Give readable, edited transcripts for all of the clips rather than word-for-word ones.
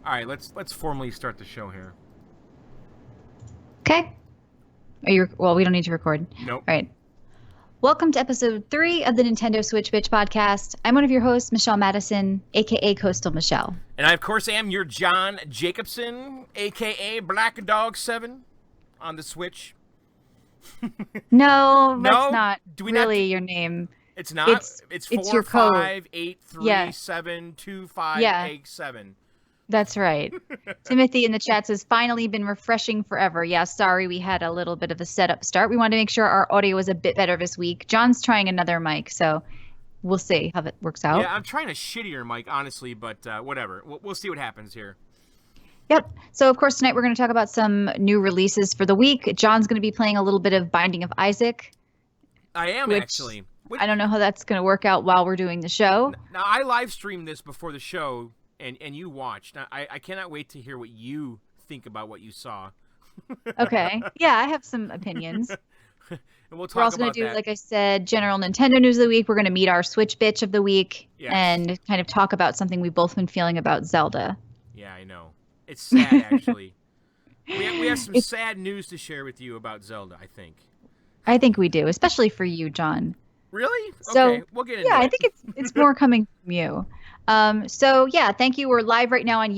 All right, let's formally start the show here. Okay. Well, we don't need to record. Nope. All right. Welcome to episode 3 of the Nintendo Switch Bitch podcast. I'm one of your hosts, Michelle Madison, aka Coastal Michelle. And I, of course, am your John Jacobson, aka Black Dog 7 on the Switch. No, No? that's not Do we really not- your name. It's not. It's It's 4 your code. 5 8 3 Yeah. 7 2 5 Yeah. 8 7. That's right. Timothy in the chat says, finally been refreshing forever. Yeah, sorry, we had a little bit of a setup start. We wanted to make sure our audio was a bit better this week. John's trying another mic, so we'll see how that works out. Yeah, I'm trying a shittier mic, honestly, but whatever. We'll see what happens here. Yep. So, of course, tonight we're going to talk about some new releases for the week. John's going to be playing a little bit of Binding of Isaac. I am, Which- actually. I don't know how that's going to work out while we're doing the show. Now, I live streamed this before the show, and you watched. Now, I cannot wait to hear what you think about what you saw. Okay. Yeah, I have some opinions. And we'll talk We're also going about to do, that. like I said, general Nintendo news of the week. We're going to meet our Switch bitch of the week Yes. and kind of talk about something we've both been feeling about Zelda. Yeah, I know. It's sad, actually. we have some sad news to share with you about Zelda, I think. I think we do, especially for you, John. Really? So, okay, we'll get into Yeah, it. I think it's more coming from you. So yeah, thank you. We're live right now on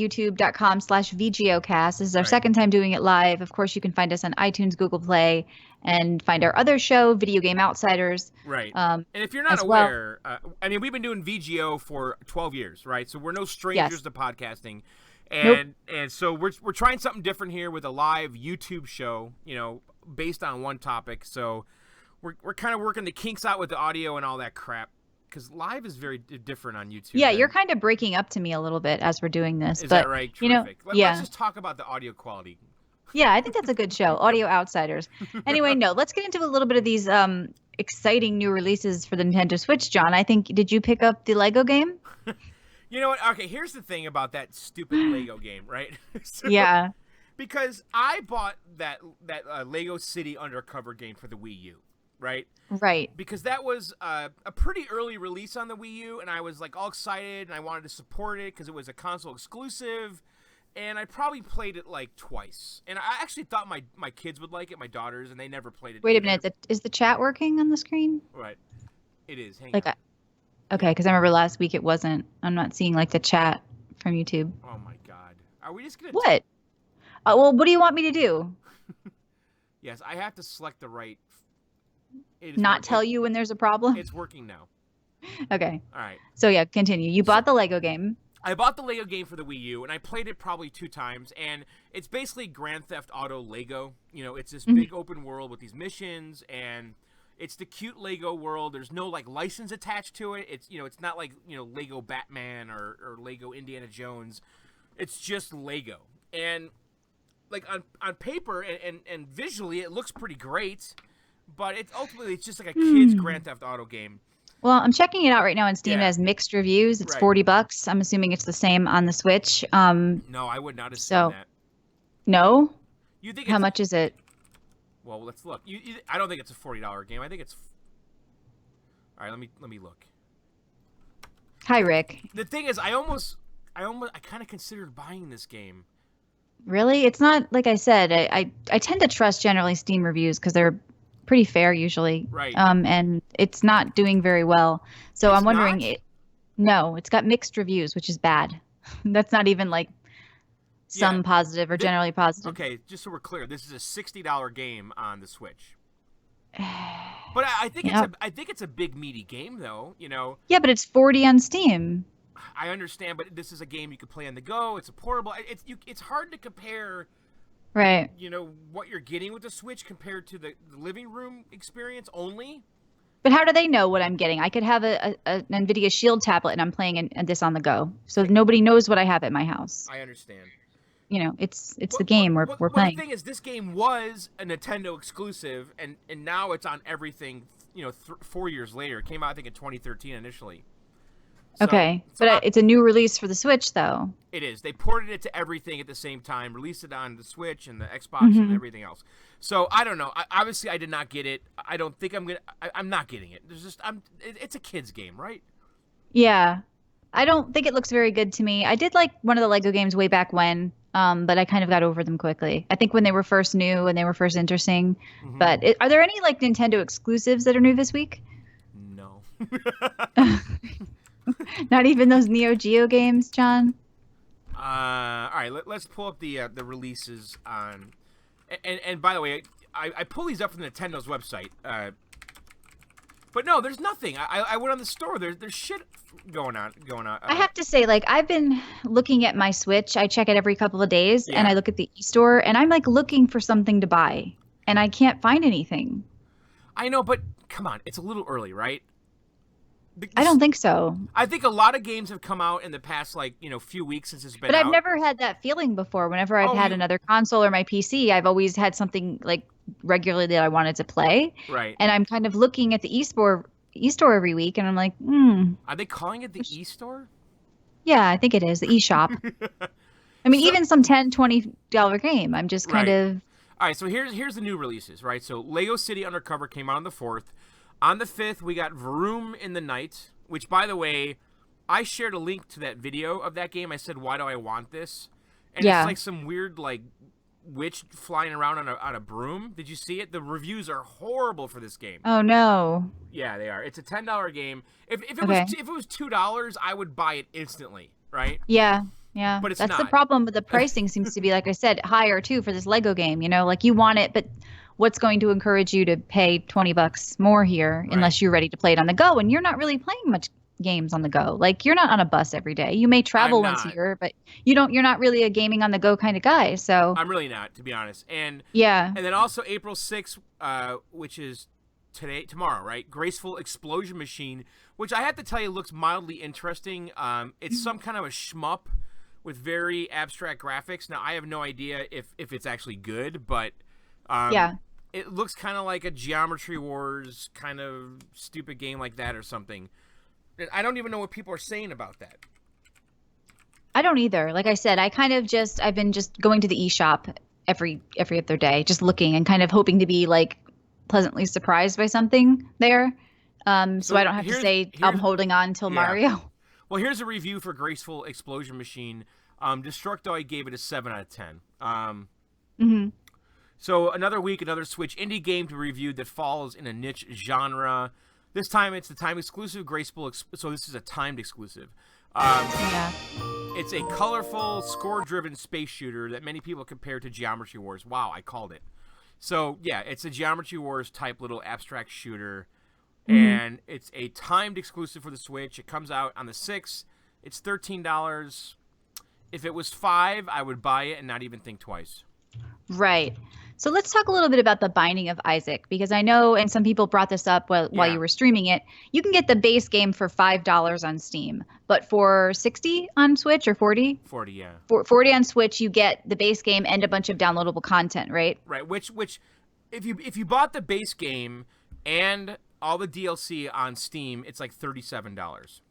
youtube.com/VGOcast. This is our Right. second time doing it live. Of course, you can find us on iTunes, Google Play, and find our other show, Video Game Outsiders. Right. Um, And if you're not as well- aware, I mean, we've been doing VGO for 12 years, right? So we're no strangers Yes. to podcasting. Nope. And so we're trying something different here with a live YouTube show, based on one topic. So we're kind of working the kinks out with the audio and all that crap, because live is very different on YouTube. Yeah, than- you're kind of breaking up to me a little bit as we're doing this. Is but, that right? you know, Terrific. yeah. Let's just talk about the audio quality. Yeah, I think that's a good show, Audio Outsiders. Anyway, no, let's get into a little bit of these exciting new releases for the Nintendo Switch, John. Did you pick up the Lego game? You know what? Okay, here's the thing about that stupid Lego game, right? So- Yeah. Because I bought that Lego City Undercover game for the Wii U, right? Right. Because that was a pretty early release on the Wii U, and I was like all excited, and I wanted to support it because it was a console exclusive, and I probably played it like twice. And I actually thought my kids would like it, my daughters, and they never played it. Wait a either. minute. Is the chat working on the screen? Right. It is. Hang Like, on. okay, because I remember last week it wasn't. I'm not seeing like the chat from YouTube. Oh my God. Are we just gonna? What? Well, what do you want me to do? Yes, I have to select the right. It is Not working. tell you when there's a problem? It's working now. Okay. All right. So yeah, continue. You bought the Lego game. I bought the Lego game for the Wii U, and I played it probably 2 times, and it's basically Grand Theft Auto Lego. It's this big open world with these missions, and it's the cute Lego world. There's no, like, license attached to it. It's not like, Lego Batman or Lego Indiana Jones. It's just Lego. And, like, on paper and visually, it looks pretty great, but ultimately it's just like a kid's Grand Theft Auto game. Well, I'm checking it out right now on Steam. It Yeah. has mixed reviews. It's Right. $40. I'm assuming it's the same on the Switch. No, I would not assume So- that. No? You think How it's much is it? Well, let's look. I don't think it's a $40 game. I think it's. All right, let me look. Hi, Rick. The thing is, I kind of considered buying this game. Really? It's not, like I said, I tend to trust generally Steam reviews because they're pretty fair usually. Right. And it's not doing very well. So It's I'm wondering, not? no, it's got mixed reviews, which is bad. That's not even like some Yeah. positive or generally positive. Okay, just so we're clear, this is a $60 game on the Switch. But I think Yeah. I think it's a big meaty game, though. Yeah, but it's 40 on Steam. I understand, but this is a game you could play on the go. It's a portable. It's hard to compare. Right. What you're getting with the Switch compared to the living room experience only. But how do they know what I'm getting? I could have an NVIDIA Shield tablet and I'm playing this on the go. So nobody knows what I have at my house. I understand. It's the game we're playing. The thing is, this game was a Nintendo exclusive, and now it's on everything. 4 years later, it came out I think in 2013 initially. So- Okay, so but it's a new release for the Switch, though. it is. They ported it to everything at the same time, released it on the Switch and the Xbox and everything else. So I don't know. Obviously, I did not get it. I don't think I'm gonna. I'm not getting it. It's a kids game, right? Yeah, I don't think it looks very good to me. I did like one of the Lego games way back when, but I kind of got over them quickly. I think when they were first new and they were first interesting. Hmm. But are there any like Nintendo exclusives that are new this week? No. Not even those Neo Geo games, John? All right, let's pull up the releases on. And by the way, I pull these up from Nintendo's website. But no, there's nothing. I went on the store. There's shit going on. I have to say, like, I've been looking at my Switch. I check it every couple of days, and Yeah. I look at the e-store, and I'm like looking for something to buy, and I can't find anything. I know, but come on, it's a little early, right? I don't think so. I think a lot of games have come out in the past, like, few weeks since it's been But I've out. never had that feeling before. Whenever I've Oh, had another console or my PC, I've always had something like regularly that I wanted to play. Right. And I'm kind of looking at the e-store every week, and I'm like, Are they calling it the e-store? yeah, I think it is the eShop. I mean, even some $10, $20 game. I'm just kind Right. of All right, so here's the new releases, right? So Lego City Undercover came out on the 4th. On the 5th, we got Vroom in the Night, which, by the way, I shared a link to that video of that game. I said, why do I want this? And Yeah. it's like some weird, like, witch flying around on a broom. Did you see it? The reviews are horrible for this game. oh no. Yeah, they are. It's a $10 game. If it Okay. was if it was $2, I would buy it instantly, right? Yeah. Yeah. But it's That's the not. problem with the pricing seems to be, like I said, higher too for this Lego game. Like you want it, but what's going to encourage you to pay $20 more here unless you're ready to play it on the go? And you're not really playing much games on the go. Like you're not on a bus every day. You may travel once a not. year, but you're not really a gaming on the go kind of guy. So I'm really not, to be honest. And yeah. then also April 6th, which is tomorrow, right? Graceful Explosion Machine, which I have to tell you looks mildly interesting. It's some kind of a shmup with very abstract graphics. Now I have no idea if it's actually good, but Yeah. it looks kind of like a Geometry Wars kind of stupid game like that or something. And I don't even know what people are saying about that. I don't either. Like I said, I've been just going to the eShop every other day, just looking and kind of hoping to be like pleasantly surprised by something there. So I don't have to say I'm holding on until Mario. Well, here's a review for Graceful Explosion Machine. Destructoid gave it a 7 out of 10. So another week, another Switch indie game to review that falls in a niche genre. This time it's the time exclusive Graceful. So this is a timed exclusive. Yeah. It's a colorful, score-driven space shooter that many people compare to Geometry Wars. Wow, I called it. So yeah, it's a Geometry Wars type little abstract shooter, and it's a timed exclusive for the Switch. It comes out on the 6th. It's $13. If it was $5, I would buy it and not even think twice. Right. So let's talk a little bit about the Binding of Isaac, because I know, and some people brought this up while you were streaming it, you can get the base game for $5 on Steam, but for $60 on Switch or 40? 40, yeah. For 40 on Switch, you get the base game and a bunch of downloadable content, right? Right, which if you bought the base game and all the DLC on Steam, it's like $37.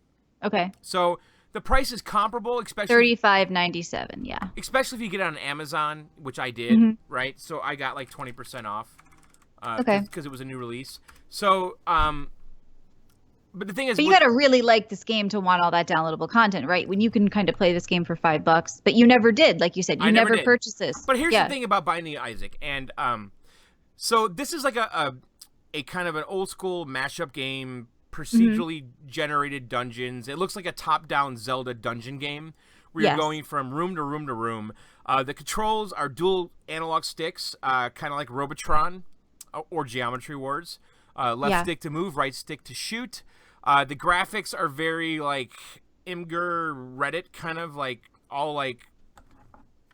Okay. So the price is comparable, especially $35.97, yeah. especially if you get it on Amazon, which I did, right? So I got like 20% off. Okay. Because it was a new release. So, but the thing is, But you got to really like this game to want all that downloadable content, right? When you can kind of play this game for $5, but you never did, like you said, you never did. purchased this. But here's the thing about Binding of Isaac, and so this is like a kind of an old school mashup game, procedurally generated dungeons. It looks like a top-down Zelda dungeon game where you're going from room to room to room. The controls are dual analog sticks, kind of like Robotron or Geometry Wars. Left stick to move, right stick to shoot. The graphics are very like Imgur Reddit, kind of like all like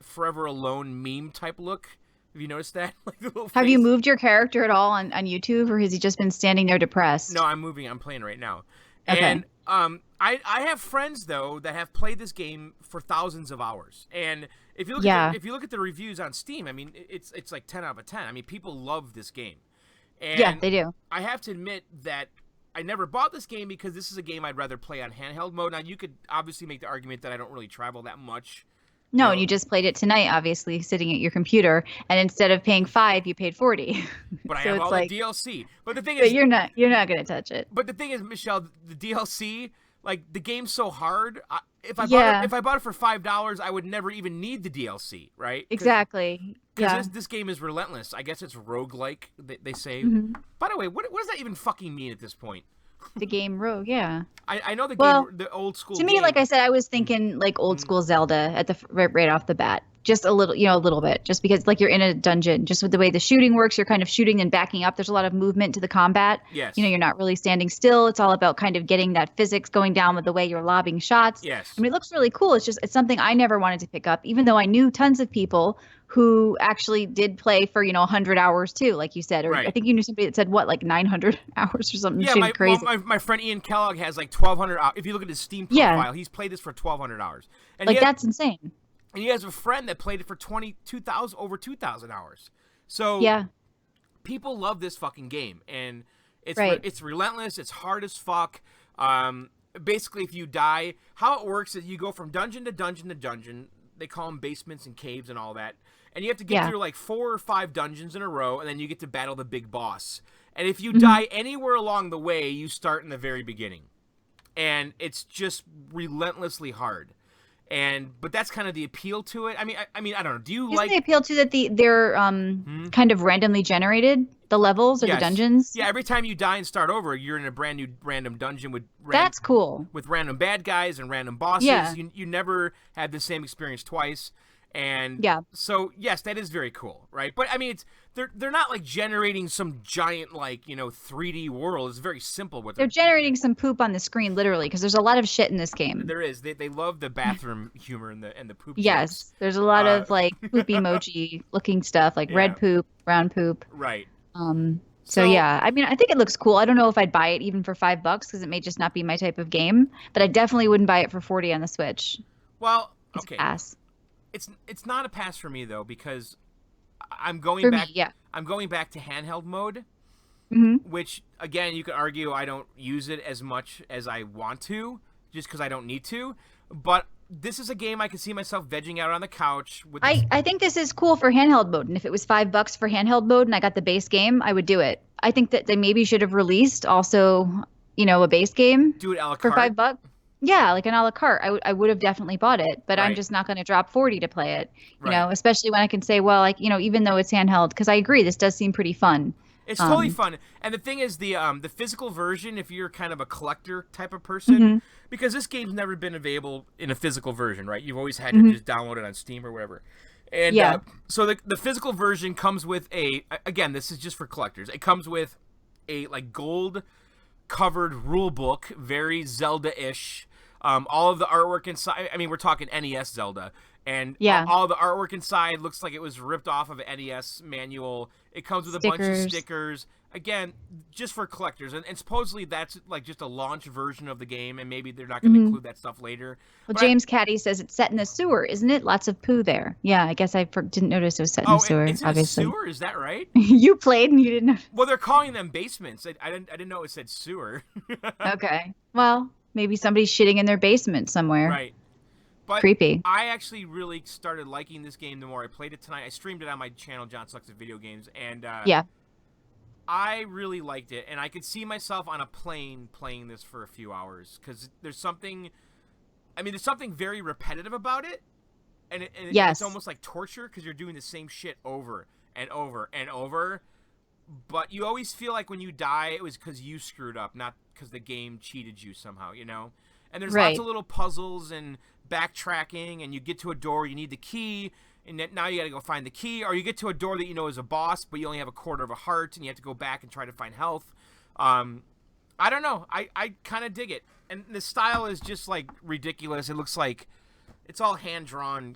Forever Alone meme type look. Have you noticed that? Like the little Have you face. moved your character at all on YouTube, or has he just been standing there depressed? No, I'm moving. I'm playing right now. Okay. And I have friends though that have played this game for thousands of hours. And if you look if you look at the reviews on Steam, I mean it's like 10 out of 10. I mean people love this game. And yeah, they do. I have to admit that I never bought this game because this is a game I'd rather play on handheld mode. Now you could obviously make the argument that I don't really travel that much. No, and you just played it tonight, obviously, sitting at your computer, and instead of paying $5, you paid $40. But I So have it's all like, the DLC. But the thing but is, you're not going to touch it. But the thing is, Michelle, the DLC, like the game's so hard. Yeah. If I bought it for $5, I would never even need the DLC, right? Exactly. Because Yeah. this game is relentless. I guess it's roguelike, they say. Hmm. By the way, what does that even fucking mean at this point? The game Rogue, yeah. I know Well, the old school to me, game. like I said, I was thinking like old school Zelda at the right off the bat. Just a little, a little bit, just because like you're in a dungeon, just with the way the shooting works, you're kind of shooting and backing up. There's a lot of movement to the combat. Yes. You're not really standing still. It's all about kind of getting that physics going down with the way you're lobbing shots. Yes. I mean, it looks really cool. It's something I never wanted to pick up, even though I knew tons of people who actually did play for 100 hours too, like you said. Or Right. I think you knew somebody that said what, like 900 hours or something. Yeah, Crazy. my friend Ian Kellogg has like 1,200 hours. If you look at his Steam profile, he's played this for 1,200 hours. And like that's insane. And he has a friend that played it for over 2,000 hours. So yeah, people love this fucking game, and it's relentless. It's hard as fuck. Basically, if you die, how it works is you go from dungeon to dungeon to dungeon. They call them basements and caves and all that. And you have to get through like 4 or 5 dungeons in a row, and then you get to battle the big boss. And if you die anywhere along the way, you start in the very beginning. And it's just relentlessly hard. But that's kind of the appeal to it. I mean, I don't know. Do you Isn't like the appeal to that they're kind of randomly generated, the levels or the dungeons? Yeah, every time you die and start over, you're in a brand new random dungeon with that's cool. With random bad guys and random bosses. Yeah. You never had the same experience twice. And so yes, that is very cool, right? But I mean, they're not like generating some giant like 3D world. It's very simple. They're generating some poop on the screen, literally, because there's a lot of shit in this game. There is. They love the bathroom humor and the poop. Yes, jokes. There's a lot of like poop emoji looking stuff, like red poop, brown poop. Right. So yeah, I mean, I think it looks cool. I don't know if I'd buy it even for $5 because it may just not be my type of game, but I definitely wouldn't buy it for 40 on the Switch. Well, it's okay. A pass. It's not a pass for me though, because I'm going back. Me, yeah. I'm going back to handheld mode, Mm-hmm. which again you could argue I don't use it as much as I want to, just because I don't need to. But this is a game I can see myself vegging out on the couch with. I think this is cool for handheld mode, and if it was $5 for handheld mode and I got the base game, I would do it. I think that they maybe should have released also, a base game. Do it a la for carte. $5. Yeah, like an a la carte. I would have definitely bought it, but Right. I'm just not going to drop 40 to play it. Right. Especially when I can say, well, like, even though it's handheld, because I agree, this does seem pretty fun. It's totally fun. And the thing is, the physical version, if you're kind of a collector type of person, because this game's never been available in a physical version, right? You've always had to just download it on Steam or whatever. And so the physical version comes with again, this is just for collectors. It comes with a like gold covered rule book, very Zelda-ish. All of the artwork inside, I mean, we're talking NES Zelda, and all the artwork inside looks like it was ripped off of an NES manual. It comes with a bunch of stickers, again, just for collectors, and supposedly that's like just a launch version of the game, and maybe they're not going to include that stuff later. Well, James Caddy says it's set in a sewer, isn't it? Lots of poo there. Yeah, I guess I didn't notice it was set in a sewer, it's in obviously. a sewer, is that right? You played and you didn't know. Well, they're calling them basements. I didn't know it said sewer. Okay. Well, maybe somebody's shitting in their basement somewhere. Right. But creepy. I actually really started liking this game the more I played it tonight. I streamed it on my channel, John Sucks at Video Games, and I really liked it. And I could see myself on a plane playing this for a few hours, because there's something very repetitive about it, and it's almost like torture, because you're doing the same shit over and over and over. But you always feel like when you die, it was because you screwed up, not because the game cheated you somehow, And there's lots of little puzzles and backtracking, and you get to a door, you need the key, and now you got to go find the key, or you get to a door that you know is a boss, but you only have a quarter of a heart, and you have to go back and try to find health. I don't know. I kind of dig it. And the style is just, like, ridiculous. It looks like it's all hand-drawn,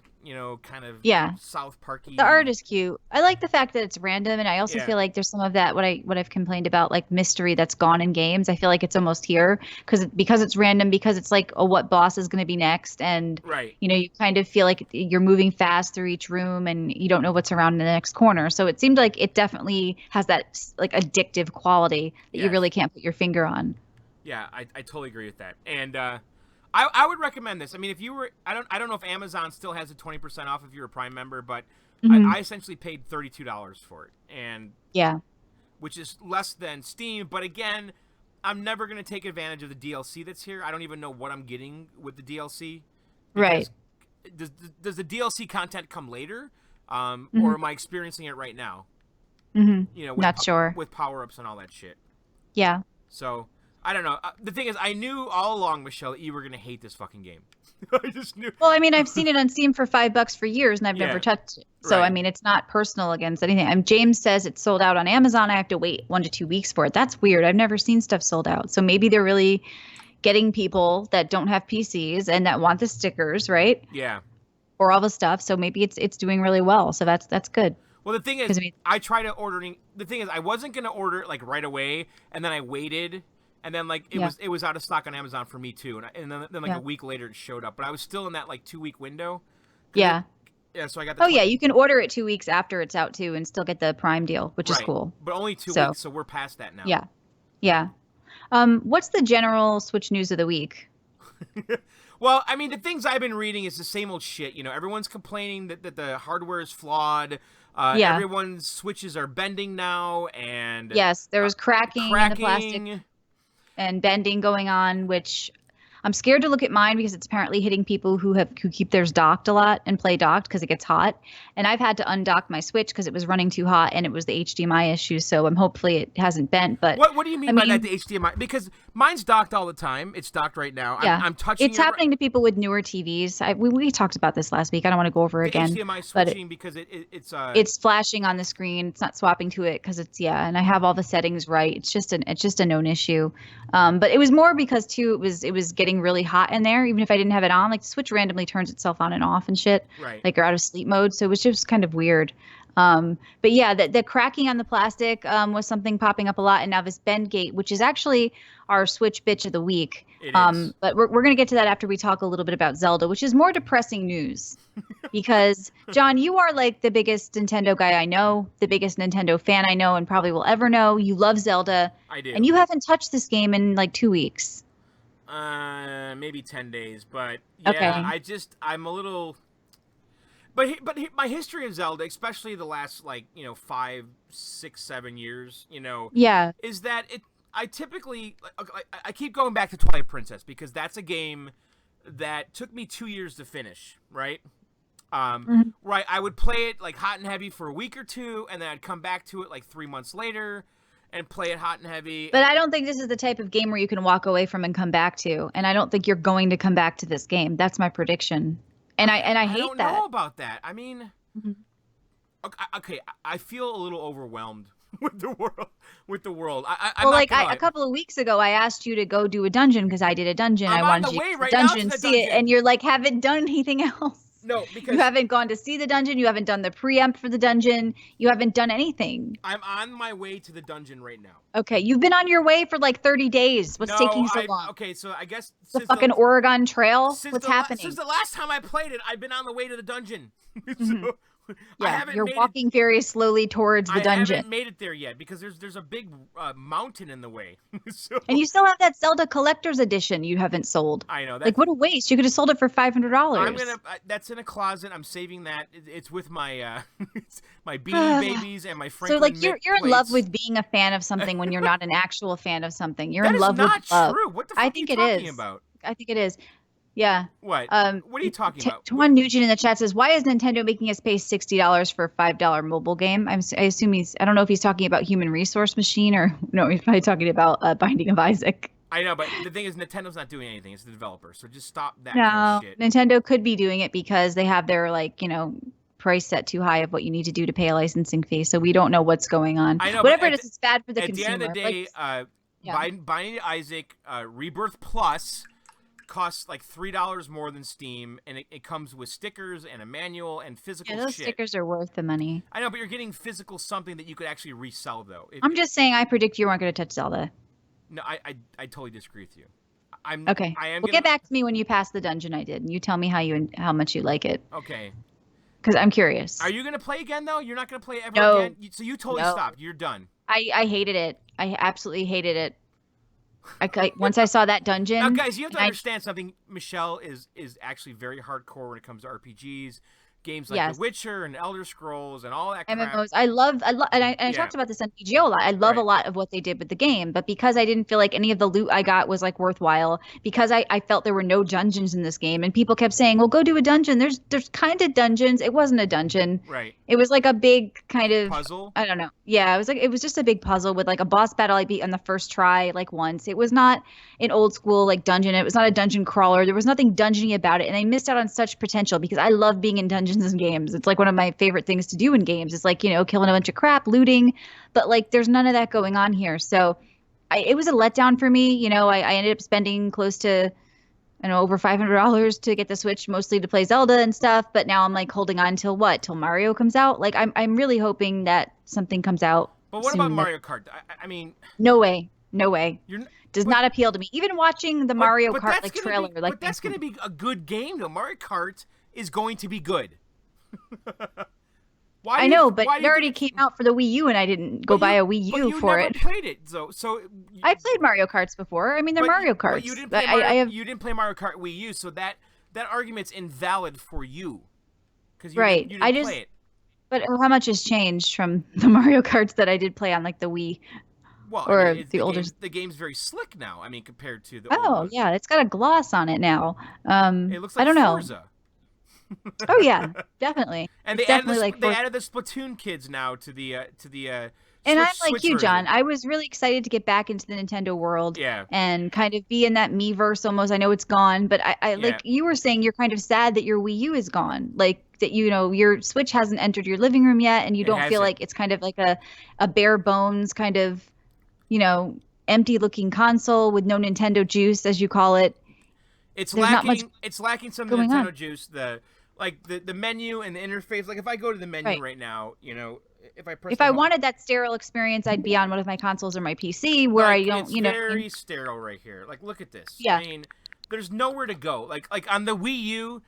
kind of South Parky. The art is cute. I like the fact that it's random, and I also feel like there's some of that, what I've complained about, like mystery that's gone in games. I feel like it's almost here because it's random, because it's like, oh, what boss is going to be next, and you kind of feel like you're moving fast through each room, and you don't know what's around in the next corner. So it seemed like it definitely has that like addictive quality that you really can't put your finger on. Yeah, I totally agree with that, and I would recommend this. I mean, if you were, I don't know if Amazon still has a 20% off if you're a Prime member, but I essentially paid $32 for it, and which is less than Steam. But again, I'm never gonna take advantage of the DLC that's here. I don't even know what I'm getting with the DLC. Right. Does the DLC content come later, Mm-hmm. or am I experiencing it right now? Mm-hmm. Not sure. With power ups and all that shit. Yeah. So I don't know. The thing is, I knew all along, Michelle, that you were gonna hate this fucking game. I just knew. Well, I mean, I've seen it on Steam for $5 for years, and I've never touched it. So, right. I mean, it's not personal against anything. James says it's sold out on Amazon. I have to wait 1 to 2 weeks for it. That's weird. I've never seen stuff sold out. So maybe they're really getting people that don't have PCs and that want the stickers, right? Yeah. Or all the stuff. So maybe it's doing really well. So that's good. Well, the thing is, I tried ordering. The thing is, I wasn't gonna order it like right away, and then I waited. And then like it was out of stock on Amazon for me too, and then a week later it showed up. But I was still in that like 2 week window. Yeah. So I got. The yeah, you can order it 2 weeks after it's out too, and still get the Prime deal, which is cool. But only 2 weeks, so we're past that now. Yeah, yeah. What's the general Switch news of the week? Well, I mean, the things I've been reading is the same old shit. You know, everyone's complaining that the hardware is flawed. Everyone's Switches are bending now, and yes, there was cracking in the plastic. And bending going on, which I'm scared to look at mine because it's apparently hitting people who keep theirs docked a lot and play docked because it gets hot. And I've had to undock my Switch because it was running too hot and it was the HDMI issue. So hopefully it hasn't bent. But what do you mean by that? The HDMI? Because mine's docked all the time. It's docked right now. Yeah, I'm touching. It's happening to people with newer TVs. We talked about this last week. I don't want to go over it again. HDMI switching because it's flashing on the screen. It's not swapping to it because it's and I have all the settings right. It's just a known issue. But it was more because too it was getting really hot in there. Even if I didn't have it on, like the Switch randomly turns itself on and off and shit. Right. Like you're out of sleep mode. So it was just kind of weird. But yeah, the cracking on the plastic was something popping up a lot, and now this bend gate, which is actually our Switch bitch of the week. It is. But we're gonna get to that after we talk a little bit about Zelda, which is more depressing news. Because John, you are like the biggest Nintendo guy I know, the biggest Nintendo fan I know, and probably will ever know. You love Zelda. I do. And you haven't touched this game in like 2 weeks. Maybe 10 days, but yeah, okay. I'm a little. But my history of Zelda, especially the last 5, 6, 7 years, is that I typically I keep going back to Twilight Princess because that's a game that took me 2 years to finish, right? Right, I would play it like hot and heavy for a week or two, and then I'd come back to it like 3 months later and play it hot and heavy. But I don't think this is the type of game where you can walk away from and come back to, and I don't think you're going to come back to this game. That's my prediction. And I hate that. I don't know about that. I mean, okay, I feel a little overwhelmed with the world. A couple of weeks ago, I asked you to go do a dungeon because I did a dungeon. I wanted you to do a dungeon, see it, and you're like, haven't done anything else. No, because you haven't gone to see the dungeon. You haven't done the preempt for the dungeon. You haven't done anything. I'm on my way to the dungeon right now. Okay, you've been on your way for like 30 days. What's taking so long? Okay, so I guess the fucking Oregon Trail. What's happening? Since the last time I played it, I've been on the way to the dungeon. So, yeah, you're walking very slowly towards the dungeon. I haven't made it there yet because there's a big mountain in the way. And you still have that Zelda Collector's Edition you haven't sold. I know. Like, what a waste. You could have sold it for $500. That's in a closet. I'm saving that. It's with my my Beanie Babies and my Franklin. So, like, you're in love with being a fan of something when you're not an actual fan of something. You're in love with love. That is not true. What the fuck are you talking about? I think it is. Yeah. What? What are you talking about? Twan Nugent in the chat says, "Why is Nintendo making us pay $60 for a $5 mobile game?" I assume I don't know if he's talking about Human Resource Machine or no, he's probably talking about Binding of Isaac. I know, but the thing is, Nintendo's not doing anything. It's the developer, so just stop that kind of shit. Nintendo could be doing it because they have their price set too high of what you need to do to pay a licensing fee. So we don't know what's going on. I know, whatever it is, it's bad for the consumer. At the end of the day, Binding of Isaac Rebirth Plus costs like $3 more than Steam, and it comes with stickers and a manual and physical those shit. Stickers are worth the money. I know, but you're getting physical something that you could actually resell, though. I'm just saying, I predict you aren't going to touch Zelda. No, I totally disagree with you. Okay. Get back to me when you pass the dungeon I did, and you tell me how much you like it. Okay. Because I'm curious. Are you going to play again, though? You're not going to play ever again? So you totally stopped. You're done. I hated it. I absolutely hated it. Once I saw that dungeon. Now, guys, you have to understand something. Michelle is actually very hardcore when it comes to RPGs. games like The Yes. Witcher and Elder Scrolls and all that crap. MMOs. I love, and I Yeah, talked about this on TGO a lot. I love a right. lot of what they did with the game, but because I didn't feel like any of the loot I got was like worthwhile, because I felt there were no dungeons in this game, and people kept saying, "Well, go do a dungeon." There's kind of dungeons. It wasn't a dungeon. Right. It was like a big kind of, Puzzle. I don't know. Yeah, it was just a big puzzle with like a boss battle I beat on the first try like once. It was not an old school like dungeon. It was not a dungeon crawler. There was nothing dungeony about it, and I missed out on such potential because I love being in dungeons and games. It's like one of my favorite things to do in games. It's like, killing a bunch of crap, looting, but like there's none of that going on here. So it was a letdown for me. I ended up spending close to, I don't know, over $500 to get the Switch, mostly to play Zelda and stuff. But now I'm like holding on till what? Till Mario comes out? Like I'm really hoping that something comes out But what about soon. Mario Kart? I mean, No way. No way. you're n- Does but, not appeal to me. Even watching the Mario but Kart that's gonna trailer, be like but that's gonna be a good game though. Mario Kart is going to be good. Why I do you, know, but why it do you already think came out for the Wii U, and I didn't go but buy you, a Wii but U you for never it. played it, I played Mario Karts before. I mean, they're Mario Karts. But you didn't play Mario, I have you didn't play Mario Kart Wii U, so that argument's invalid for you because right. you I didn't just play it. But how much has changed from the Mario Karts that I did play on like the Wii Well, I mean, or the older? the game's very slick now. I mean, compared to the old Oh one, yeah, it's got a gloss on it now. it looks I like don't know. Forza. Oh yeah, definitely. And It's definitely like they for. added the Splatoon kids now to the And I'm like Switch you, John. version. I was really excited to get back into the Nintendo world Yeah, and kind of be in that Miiverse almost. I know it's gone, but I yeah, like you were saying you're kind of sad that your Wii U is gone. Like that, your Switch hasn't entered your living room yet, and you it don't feel hasn't. like it's kind of like a bare bones kind of, you know, empty looking console with no Nintendo juice, as you call it. It's There's not much lacking. It's lacking some going Nintendo on. juice. The menu and the interface. Like if I go to the menu Right. right now, if I press If the I home, wanted that sterile experience, I'd be on one of my consoles or my PC where I like don't, it's you know. What I mean? very sterile right here. Like look at this. Yeah. I mean, there's nowhere to go. Like on the Wii U,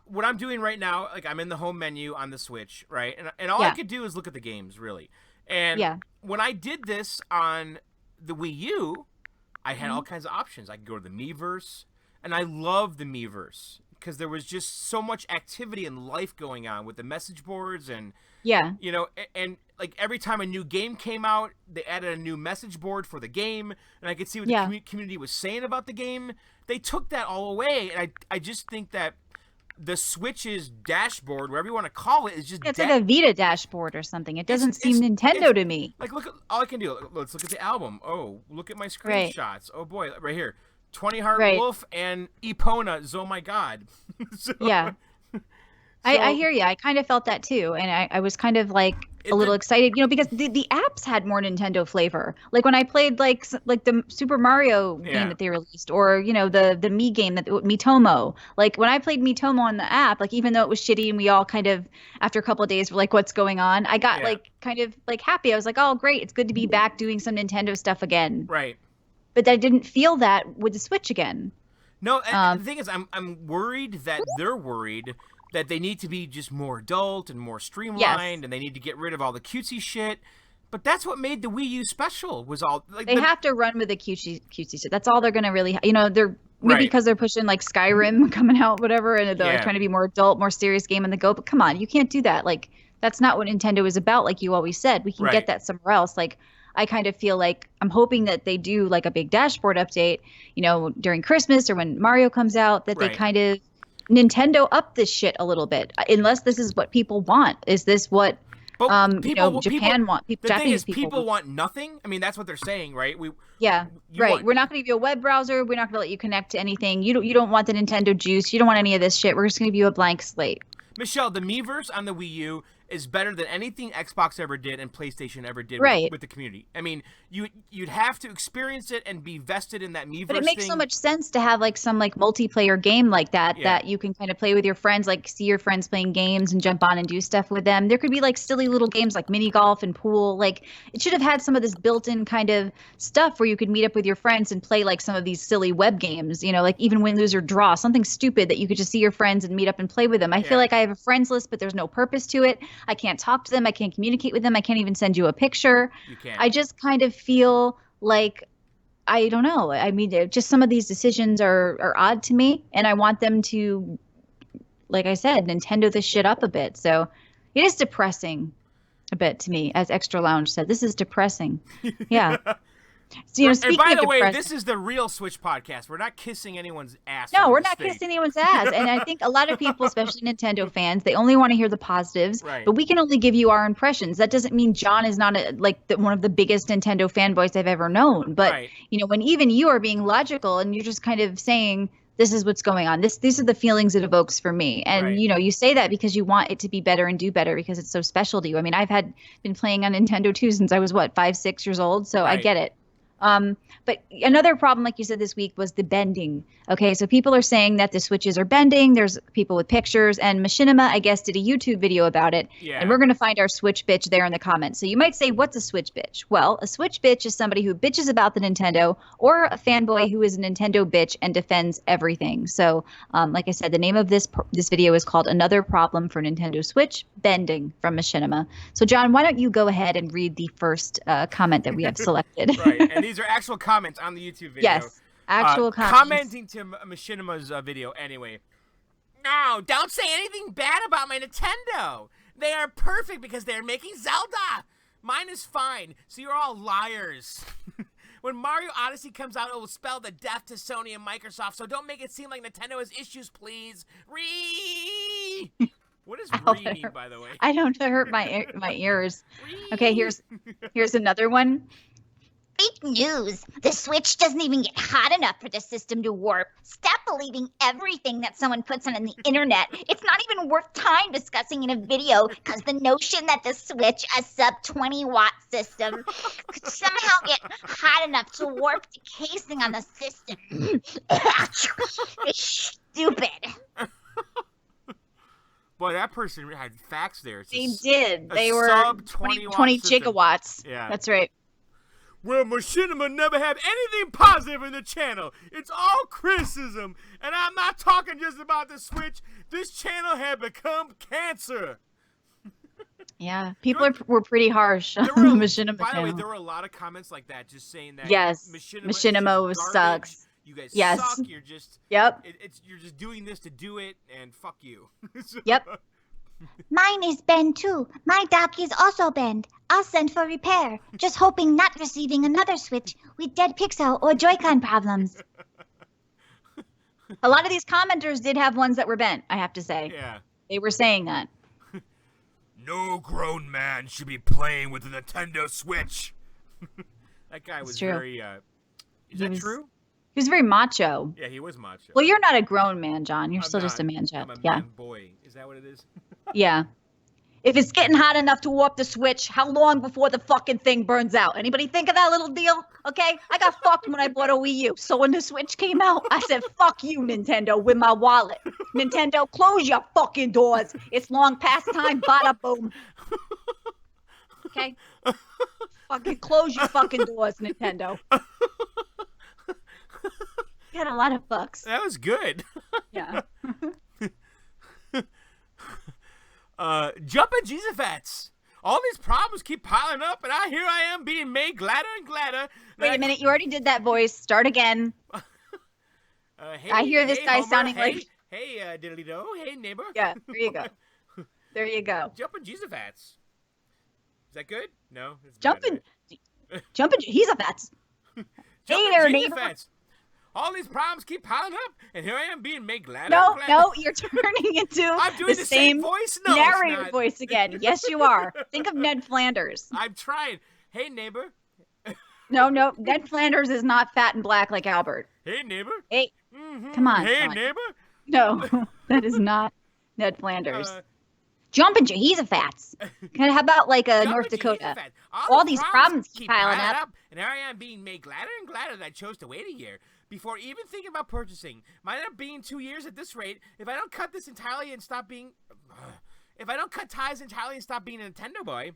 what I'm doing right now, like I'm in the home menu on the Switch, right? And all I Yeah. could do is look at the games really. And Yeah. when I did this on the Wii U, I had Mhm. all kinds of options. I could go to the Miiverse, and I love the Miiverse because there was just so much activity and life going on with the message boards and Yeah. and like every time a new game came out, they added a new message board for the game, and I could see what Yeah. the community was saying about the game. They took that all away, and I just think that the Switch's dashboard, whatever you want to call it, is just It's like a Vita dashboard or something. It doesn't seem it's Nintendo to me. like look at all I can do. Let's look at the album. Oh, look at my Right. screenshots. Oh boy, right here, 20 Heart Right. Wolf and Epona. Oh my God. so, Yeah. I hear you. I kind of felt that too. And I was kind of like a little excited, because the apps had more Nintendo flavor. Like when I played like the Super Mario Yeah. game that they released, or the Mii game that Miitomo. Like when I played Miitomo on the app, like even though it was shitty and we all kind of after a couple of days were like, what's going on? I got Yeah. like kind of like happy. I was like, oh great, it's good to be back doing some Nintendo stuff again. Right. But I didn't feel that with the Switch again. No, and the thing is, I'm worried that they're worried that they need to be just more adult and more streamlined, and they need to get rid of all the cutesy shit. But that's what made the Wii U special. Was all like They have to run with the cutesy shit. That's all they're gonna really, they're maybe Right. because they're pushing like Skyrim coming out, whatever, and they're Yeah. trying to be more adult, more serious game on the go. But come on, you can't do that. Like that's not what Nintendo is about. Like you always said, we can Right. get that somewhere else. Like I kind of feel like I'm hoping that they do like a big dashboard update, during Christmas or when Mario comes out, that they Right. kind of Nintendo up this shit a little bit. Unless this is what people want. Is this what But Japan want? The Japanese thing is, people want nothing. I mean, that's what they're saying, right? Yeah, you right. want- We're not going to give you a web browser. We're not going to let you connect to anything. You don't want the Nintendo juice. You don't want any of this shit. We're just going to give you a blank slate. Michelle, the Miiverse on the Wii U is better than anything Xbox ever did and PlayStation ever did Right. with the community. I mean, you'd have to experience it and be vested in that Miiverse But it makes thing. so much sense to have like some like multiplayer game like that Yeah. that you can kind of play with your friends, like see your friends playing games and jump on and do stuff with them. There could be like silly little games like mini golf and pool. Like it should have had some of this built-in kind of stuff where you could meet up with your friends and play like some of these silly web games, like even win, lose, or draw, something stupid that you could just see your friends and meet up and play with them. I Yeah. feel like I have a friends list, but there's no purpose to it. I can't talk to them. I can't communicate with them. I can't even send you a picture. You can't. I just kind of feel like I don't know. I mean, just some of these decisions are odd to me, and I want them to like I said, Nintendo this shit up a bit. So it is depressing a bit to me, as Extra Lounge said. This is depressing. Yeah. So, And speaking by of the way, depressing, this is the real Switch podcast. We're not kissing anyone's ass. no, on we're this not thing. kissing anyone's ass. And I think a lot of people, especially Nintendo fans, they only want to hear the positives. Right. But we can only give you our impressions. That doesn't mean John is not one of the biggest Nintendo fanboys I've ever known. But Right. when even you are being logical and you're just kind of saying, this is what's going on. These are the feelings it evokes for me. And Right. you say that because you want it to be better and do better because it's so special to you. I mean, I've been playing on Nintendo too since I was 5, 6 years old, so I Right. get it. But another problem, like you said this week, was the bending. Okay, so people are saying that the switches are bending. There's people with pictures, and Machinima, I guess, did a YouTube video about it. Yeah. And we're going to find our Switch bitch there in the comments. So you might say, what's a Switch bitch? Well, a Switch bitch is somebody who bitches about the Nintendo, or a fanboy who is a Nintendo bitch and defends everything. So, like I said, the name of this video is called Another Problem for Nintendo Switch, Bending, from Machinima. So, John, why don't you go ahead and read the first comment that we have selected? Right, and these are actual comments on the YouTube video. Yes, actual comments. Commenting to Machinima's video anyway. No, don't say anything bad about my Nintendo. They are perfect because they're making Zelda. Mine is fine, so you're all liars. When Mario Odyssey comes out, it will spell the death to Sony and Microsoft, so don't make it seem like Nintendo has issues, please. What does "re" mean, by the way? I don't hurt my ears. Okay, here's another one. Fake news. The Switch doesn't even get hot enough for the system to warp. Stop believing everything that someone puts on the internet. It's not even worth time discussing in a video because the notion that the Switch, a sub 20-watt system, could somehow get hot enough to warp the casing on the system is stupid. Boy, that person had facts there. They did. They were sub 20 system. gigawatts. Yeah. That's right. Well, Machinima never had anything positive in the channel. It's all criticism. And I'm not talking just about the Switch. This channel had become cancer. Yeah, people were pretty harsh on the Machinima By the way, channel. there were a lot of comments like that just saying that Yes, Machinima Machinima sucks. You guys Yes. suck. You're just Yep. You're just doing this to do it, and fuck you. So- Yep. Mine is bent too. My dock is also bent. I'll send for repair. Just hoping not receiving another Switch with dead pixel or Joy-Con problems. A lot of these commenters did have ones that were bent, I have to say. Yeah. They were saying that. No grown man should be playing with a Nintendo Switch. That guy was true. very. Is that true? He was very macho. Yeah, he was macho. Well, you're not a grown man, John. You're I'm still just a not. man child. I'm a Yeah. man boy. Is that what it is? Yeah. If it's getting hot enough to warp the Switch, how long before the fucking thing burns out? Anybody think of that little deal? Okay? I got fucked when I bought a Wii U. So when the Switch came out, I said, fuck you, Nintendo, with my wallet. Nintendo, close your fucking doors. It's long past time. Bada boom. Okay? Fucking close your fucking doors, Nintendo. You had a lot of fucks. That was good. Yeah. Jumpin' Jesus. All these problems keep piling up, and here I am being made gladder and gladder. Wait a minute. You already did that voice. Start again. Hey, I hear this guy Homer. sounding hey, like- Hey, diddly-do. Hey, neighbor. Yeah, there you go. There you go. Jumpin' Jesus. Is that good? No? It's bad, Jumping. right? Jumping. He's a fats. Jumpin' there, Jesus. neighbor. All these problems keep piling up, and here I am being made gladder No, and gladder. no, you're turning into I'm doing the same voice? No, it's narrator not. voice again. Yes, you are. Think of Ned Flanders. I'm trying. Hey, neighbor. No, Ned Flanders is not fat and black like Albert. Hey, neighbor. Hey, Mhm. come on. Hey, come on. neighbor. No, that is not Ned Flanders. Uh, Jumping, he's a fats. How about like Jumpin' North Jesus Dakota? fat. All these problems keep piling up. And here I am being made gladder and gladder that I chose to wait a year before even thinking about purchasing. Might end up being 2 years at this rate if I don't cut this entirely and stop being. If I don't cut ties entirely and stop being a Nintendo boy.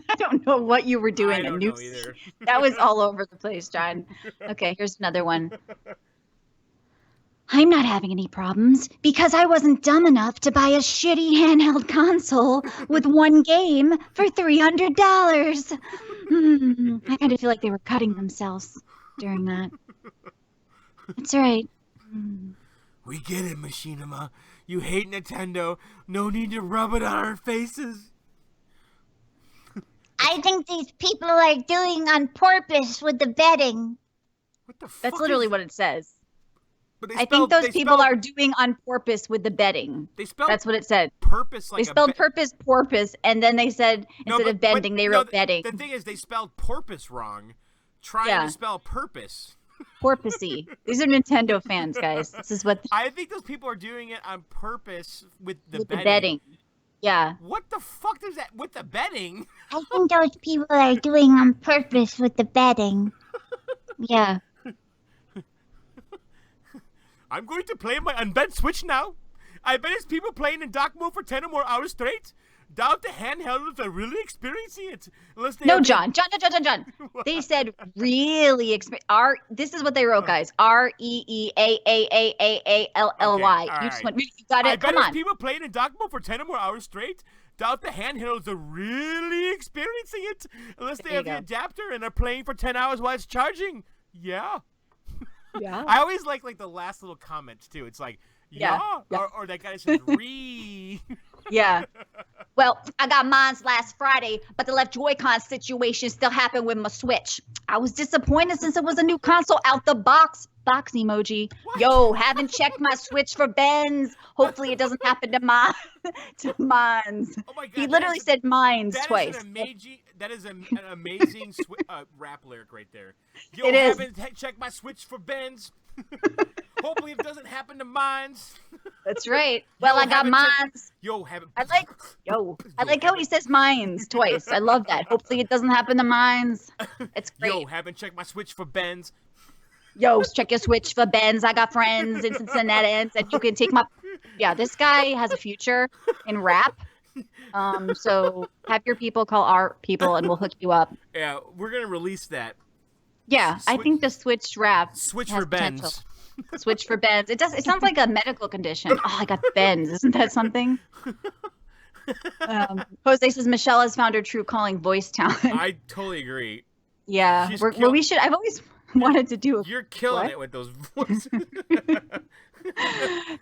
I don't know what you were doing. I don't know either. That was all over the place, John. Okay, here's another one. I'm not having any problems because I wasn't dumb enough to buy a shitty handheld console with one game for $300. I kind of feel like they were cutting themselves during that. That's right. We get it, Machinima. You hate Nintendo. No need to rub it on our faces. I think these people are doing on purpose with the betting. What the fuck? That's literally what it says. But I think those people are doing on purpose with the betting. They spelled That's what it said. purpose like They spelled purpose, porpoise, and then they said instead of bending, they wrote betting. The thing is, they spelled porpoise wrong, trying to spell purpose. Porpoisey. These are Nintendo fans, guys. This is what I think those people are doing it on purpose with the betting. Yeah. What the fuck does that with the betting? I think those people are doing on purpose with the betting. Yeah. I'm going to play my unbent Switch now. I bet it's people playing in dock mode for 10 or more hours straight. Doubt the handhelds are really experiencing it. John. They said really this is what they wrote, guys. REEAAAAALLY. Okay, You just went. You got it. I bet Come it's on. people playing in dock mode for 10 or more hours straight. Doubt the handhelds are really experiencing it unless they have the adapter and are playing for 10 hours while it's charging. Yeah. Yeah. I always like the last little comments too. It's like or that guy says re. Yeah. Well, I got mines last Friday, but the left Joy-Con situation still happened with my Switch. I was disappointed since it was a new console out the box. Box emoji. What? Yo, haven't checked my Switch for bends. Hopefully it doesn't happen to mine. To mines. Oh my God, He literally said mines twice. That is an amazing rap lyric right there. Yo, It is. haven't checked my Switch for bends. Hopefully it doesn't happen to mines. That's right. Well, I got mines. I like how he says mines twice. I love that. Hopefully it doesn't happen to mines. It's great. Yo, haven't checked my Switch for bends. Yo, check your Switch for bends. I got friends in Cincinnati, and you can take my. Yeah, this guy has a future in rap. So have your people call our people, and we'll hook you up. Yeah, we're gonna release that. Yeah, I think the Switch rap. Switch has for bends. potential. Switch for bends. It sounds like a medical condition. Oh, I got bends. Isn't that something? Jose says Michelle has found her true calling, voice talent. I totally agree. Yeah, we should. I've always wanted to do. You're killing it with those voices.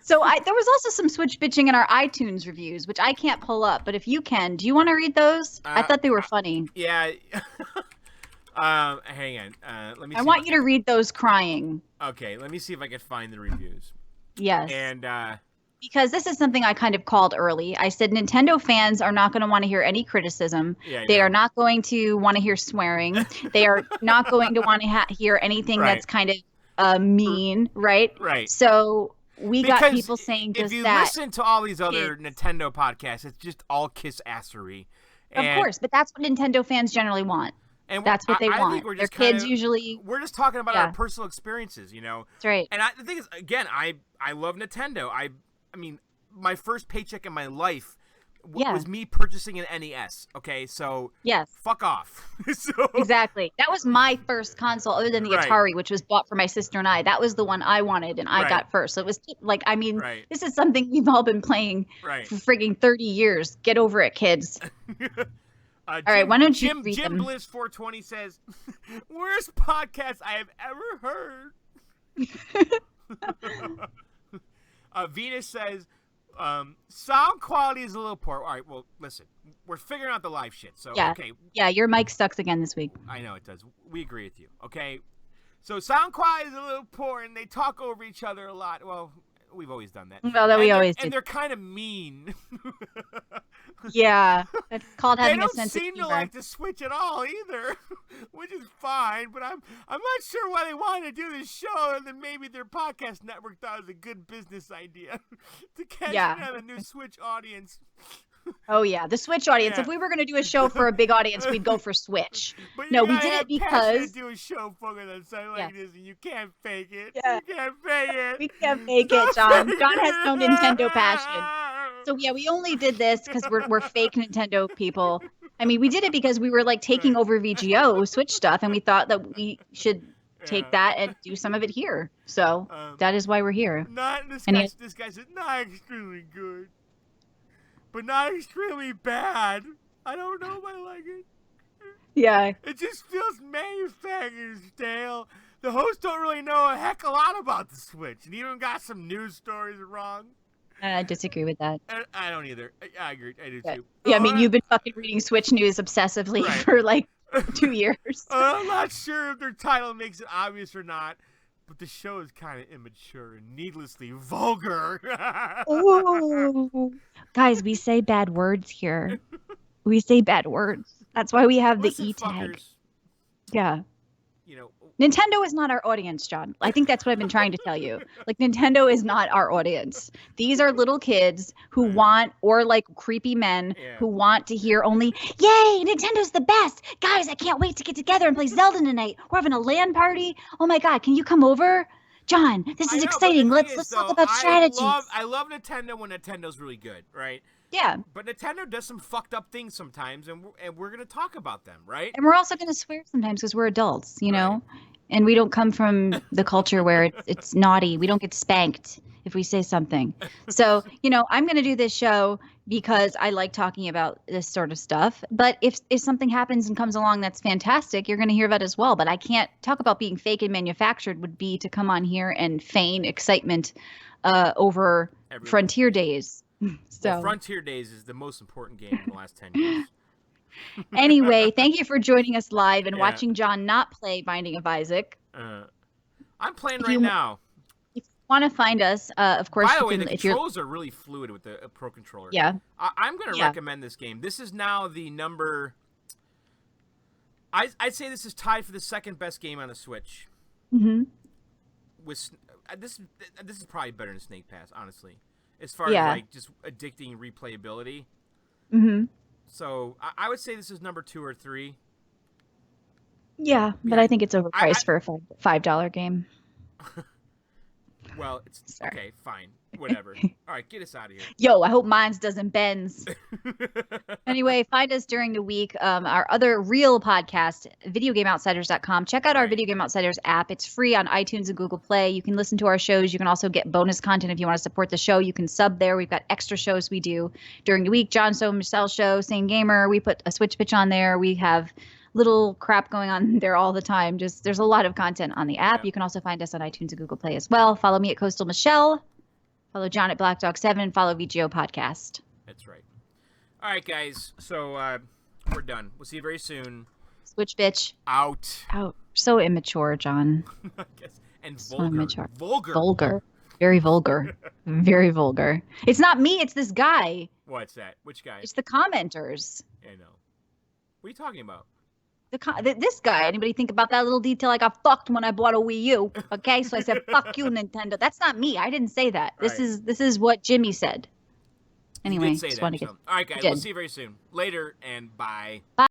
So there was also some Switch bitching in our iTunes reviews, which I can't pull up. But if you can, do you want to read those? I thought they were funny. Yeah. Hang on. Let me. I want you to read those crying. Okay, let me see if I can find the reviews. Yes. And because this is something I kind of called early. I said Nintendo fans are not going to want to hear any criticism. Yeah, they are not going to want to hear swearing. They are not going to want to hear anything that's kind of mean, right? Right. So we got Because people saying just that. If you listen to all these other Nintendo podcasts, it's just all kiss-assery. Of course, but that's what Nintendo fans generally want. And that's what they want. I think we're just Their kids usually. We're just talking about our personal experiences, you know. That's right. And the thing is, again, I love Nintendo. I mean, my first paycheck in my life was me purchasing an NES. Okay, so fuck off. Exactly. That was my first console, other than the Atari, which was bought for my sister and I. That was the one I wanted, and I got first. So it was like, I mean, this is something we've all been playing for frigging 30 years. Get over it, kids. All right, why don't you read Jim them? Bliss 420 says, "Worst podcast I have ever heard." Venus says, "Sound quality is a little poor." All right, well, listen, we're figuring out the live shit. So okay, your mic sucks again this week. I know it does. We agree with you. Okay, so sound quality is a little poor, and they talk over each other a lot. Well, we've always done that. Well, we always do. And they're kind of mean. Yeah, that's called having a sense of humor. They don't seem to like the Switch at all either, which is fine. But I'm not sure why they wanted to do this show, and then maybe their podcast network thought it was a good business idea to catch another new Switch audience. Oh yeah, the Switch audience. If we were going to do a show for a big audience, we'd go for Switch. But no, we did it because do a show fucking on something like this, and you can't fake it. Yeah. You can't fake it. We can't fake it, John. John has no Nintendo passion. So yeah, we only did this because we're fake Nintendo people. I mean, we did it because we were like taking over VGO Switch stuff, and we thought that we should take that and do some of it here. So that is why we're here. This guy said not extremely good, but not extremely bad. I don't know if I like it. Yeah. It just feels manufactured, stale. the hosts don't really know a heck a lot about the Switch, and even got some news stories wrong. I disagree with that. I don't either. I agree. I do too. Yeah, I mean, you've been fucking reading Switch news obsessively Right. for like 2 years. I'm not sure if their title makes it obvious or not, but the show is kind of immature and needlessly vulgar. Ooh. Guys, we say bad words here. We say bad words. That's why we have the Listen, E-tag. fuckers, Yeah. you know, Nintendo is not our audience, John. I think that's what I've been trying to tell you. Like, Nintendo is not our audience. These are little kids who want, or like creepy men who want to hear only, yay, Nintendo's the best. Guys, I can't wait to get together and play Zelda tonight. We're having a LAN party. Oh my God, can you come over? John, this is exciting. Let's talk about strategies. I love Nintendo when Nintendo's really good, right? Yeah. But Nintendo does some fucked up things sometimes, and we're going to talk about them, right? And we're also going to swear sometimes because we're adults, you know? And we don't come from the culture where it's naughty. We don't get spanked if we say something. So, you know, I'm going to do this show because I like talking about this sort of stuff. But if something happens and comes along that's fantastic, you're going to hear about it as well. But I can't talk about being fake and manufactured would be to come on here and feign excitement over Frontier Days. So well, Frontier Days is the most important game in the last 10 years. Anyway, thank you for joining us live and watching John not play Binding of Isaac. I'm playing right now. If you want to find us, of course, by the way, the controls are really fluid with the Pro Controller. Yeah. I'm going to recommend this game. This is now the number... I'd say this is tied for the second best game on the Switch. Mm-hmm. With this is probably better than Snake Pass, honestly. As far as like just addicting replayability. Mm-hmm. So I would say this is number 2 or 3. Yeah, but I think it's overpriced for a $5 game. Well, it's okay, fine, whatever. All right, get us out of here. Yo, I hope mines doesn't bends. Anyway, find us during the week. Our other real podcast, videogameoutsiders.com. Check out our Video Game Outsiders app. It's free on iTunes and Google Play. You can listen to our shows. You can also get bonus content if you want to support the show. You can sub there. We've got extra shows we do during the week. John So Michelle Show, Same Gamer. We put a Switch Pitch on there. We have little crap going on there all the time. Just there's a lot of content on the app. You can also find us on iTunes and Google Play as well. Follow me at Coastal Michelle. Follow John at Black Dog 7. Follow VGO Podcast. That's right. All right, guys. So we're done. We'll see you very soon. Switch bitch. Out. Out. So immature, John. I guess. And so vulgar. Immature. Vulgar. Vulgar. Very vulgar. Very vulgar. It's not me. It's this guy. What's that? Which guy? It's the commenters. I know. What are you talking about? This guy. Anybody think about that little detail? I got fucked when I bought a Wii U. Okay, so I said, "Fuck you, Nintendo." That's not me. I didn't say that. This is what Jimmy said. Anyway, you did say that, so. All right, guys. We'll see you very soon. Later and bye. Bye.